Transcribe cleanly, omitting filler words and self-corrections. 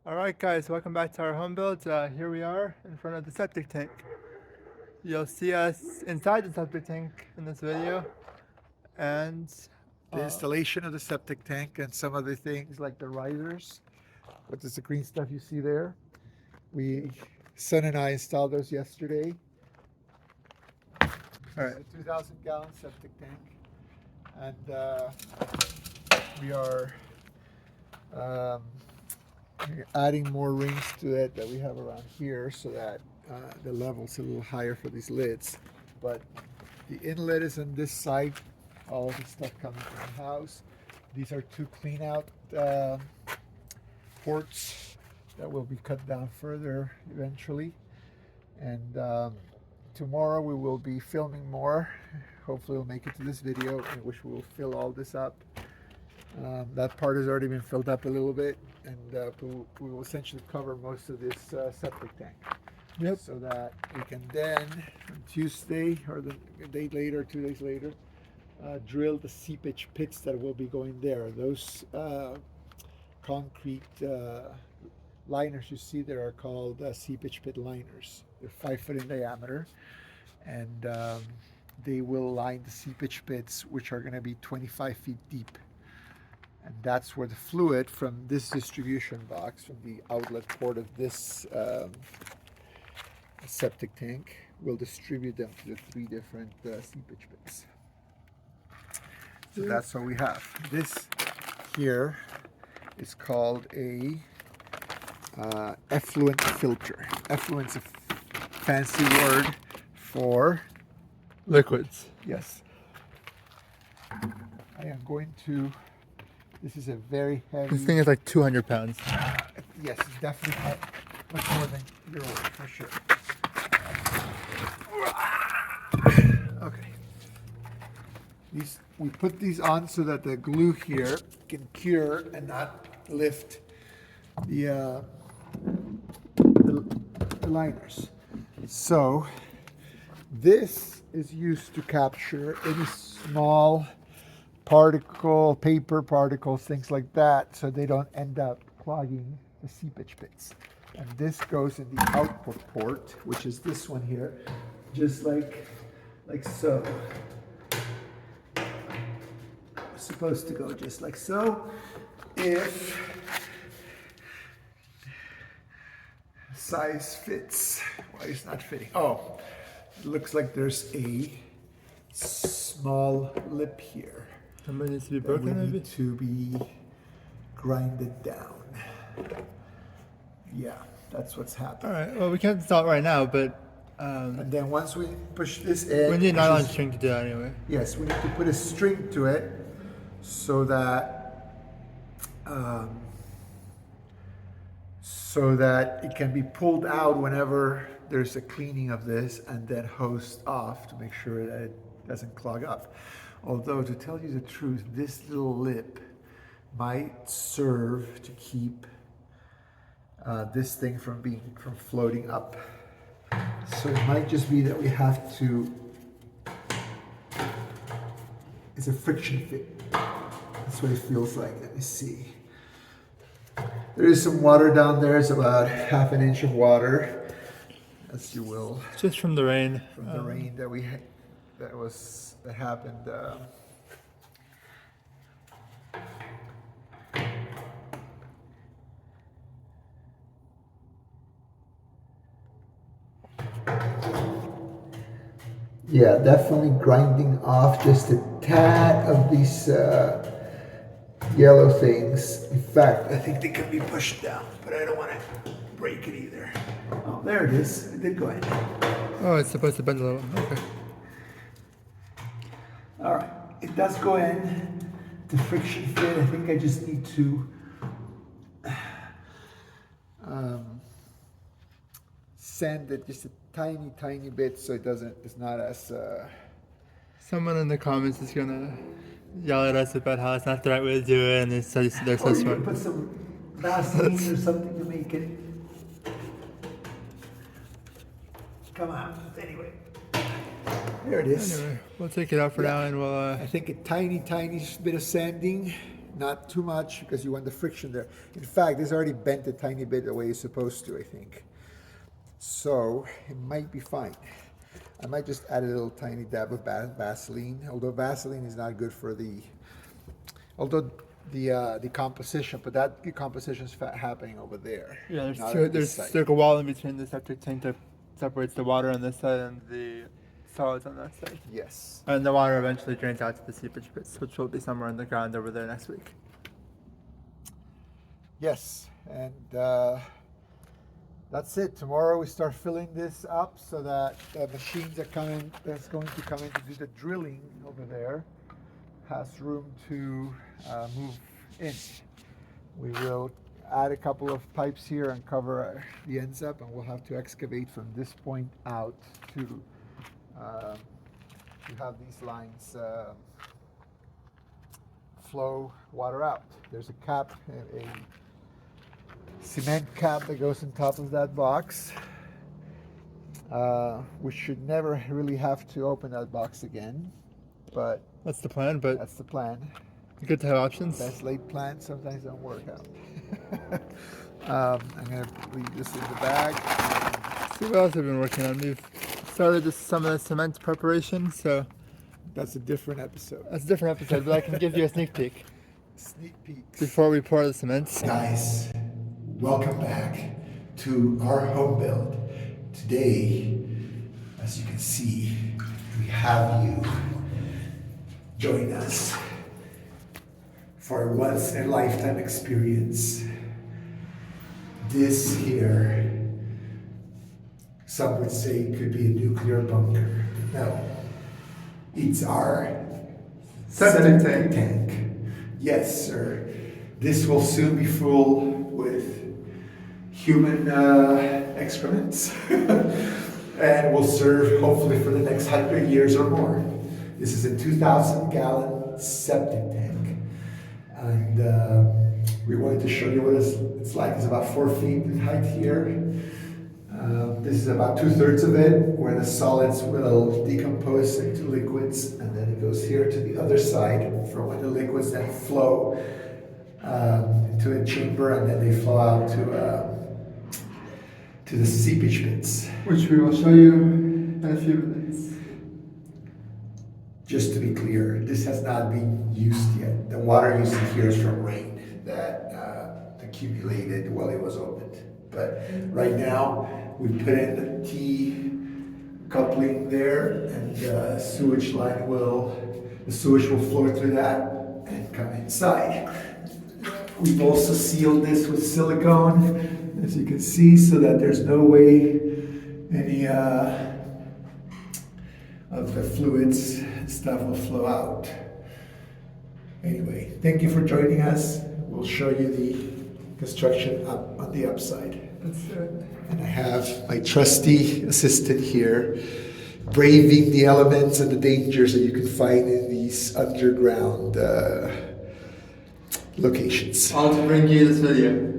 Alright guys, welcome back to our home build. Here we are in front of the septic tank. You'll see us inside the septic tank in this video. And The installation of the septic tank and some other things like the risers. What is the green stuff you see there? Son and I installed those yesterday. Alright. It's a 2,000 gallon septic tank. And we are adding more rings to it that we have around here so that the level's a little higher for these lids. But the inlet is on this side. All of the stuff coming from the house. These are two clean out ports that will be cut down further eventually. And tomorrow we will be filming more. Hopefully we'll make it to this video, in which we will fill all this up. That part has already been filled up a little bit, and we will essentially cover most of this septic tank. Yep. So that we can then, on Tuesday or the day later, 2 days later, drill the seepage pits that will be going there. Those concrete liners you see there are called seepage pit liners. They're 5 foot in diameter, and they will line the seepage pits, which are going to be 25 feet deep. And that's where the fluid from this distribution box, from the outlet port of this septic tank, will distribute them to the 3 different seepage pits. So that's what we have. This here is called a effluent filter. Effluent's a fancy word for Liquids. yes. I am going to. This is a very heavy. This thing is like 200 pounds. Yes, it's definitely much more than your word, for sure. Okay. We put these on so that the glue here can cure and not lift the liners. So this is used to capture any small paper particles, things like that, so they don't end up clogging the seepage pits. And this goes in the output port, which is this one here, just like so. It's supposed to go just like so. If size fits. Why is not fitting? Oh, it looks like there's a small lip here. Somebody needs to be That broken, would maybe? need to be grinded down. Yeah, that's what's happening. Alright, well we can't install it right now, but And then once we push this in, we need a which nylon is- string to do that anyway. yes, we need to put a string to it so that it can be pulled out whenever there's a cleaning of this, and then hosed off to make sure that it doesn't clog up. Although, to tell you the truth, this little lip might serve to keep this thing from floating up. So it might just be that we have to. It's a friction fit. That's what it feels like. Let me see. There is some water down there. It's about half an inch of water, as you will, Just from the rain. from the rain that happened. Yeah, definitely grinding off just a tad of these yellow things. In fact, I think they can be pushed down, but I don't want to break it either. Oh, there it is. It did go in. Oh, it's supposed to bend a little. Okay. All right, it does go in. The friction fit. I think I just need to sand it just a tiny bit so it's not as. Someone in the comments is gonna yell at us about how it's not the right way to do it, and they're so Or you can smart. put some Vaseline or something to make it. Come on. Anyway, there it is. Anyway, we'll take it out for now, and we'll I think a tiny bit of sanding not too much because you want the friction there. In fact, this already bent a tiny bit the way it's supposed to, I think. So it might be fine. I might just add a little tiny dab of Vaseline, although Vaseline is not good for the decomposition, but that decomposition is happening over there. Yeah, not there's on this side. like a wall in between the septic tank that separates the water on this side and the solids on that side. Yes. And the water eventually drains out to the seepage pits, which will be somewhere in the ground over there next week. Yes, and that's it. Tomorrow we start filling this up so that the machines that's going to come in to do the drilling over there has room to move in. We will add a couple of pipes here and cover the ends up, and we'll have to excavate from this point out to have these lines flow water out. There's a cap, a cement cap that goes on top of that box. We should never really have to open that box again, but That's the plan, but that's the plan. good to have options. Best laid plans sometimes don't work out. I'm gonna leave this in the bag. See what else we've been working on. We've started some of the cement preparation, so That's a different episode. that's a different episode, but I can give you a sneak peek Sneak peeks. before we pour the cement. Guys, welcome back to our home build. Today, as you can see, we have you join us for a once in a lifetime experience. This here, some would say could be a nuclear bunker. No, it's our Septic tank. tank. Yes, sir. This will soon be full with human excrements and will serve hopefully for the next 100 years or more. This is a 2,000-gallon septic tank, and we wanted to show you what it's like. It's about 4 feet in height here. This is about 2/3 of it, where the solids will decompose into liquids, and then it goes here to the other side, from where the liquids then flow into a chamber, and then they flow out to the seepage pits. Which we will show you in a few minutes. Just to be clear, this has not been used yet. The water used here is from rain that accumulated while it was opened. But right now, we put in the T coupling there, and the sewage will flow through that and come inside. We've also sealed this with silicone, as you can see, so that there's no way any of the fluids and stuff will flow out. Anyway, thank you for joining us. We'll show you the construction up on the upside. That's it. And I have my trusty assistant here, braving the elements and the dangers that you can find in these underground locations. All to bring you this video.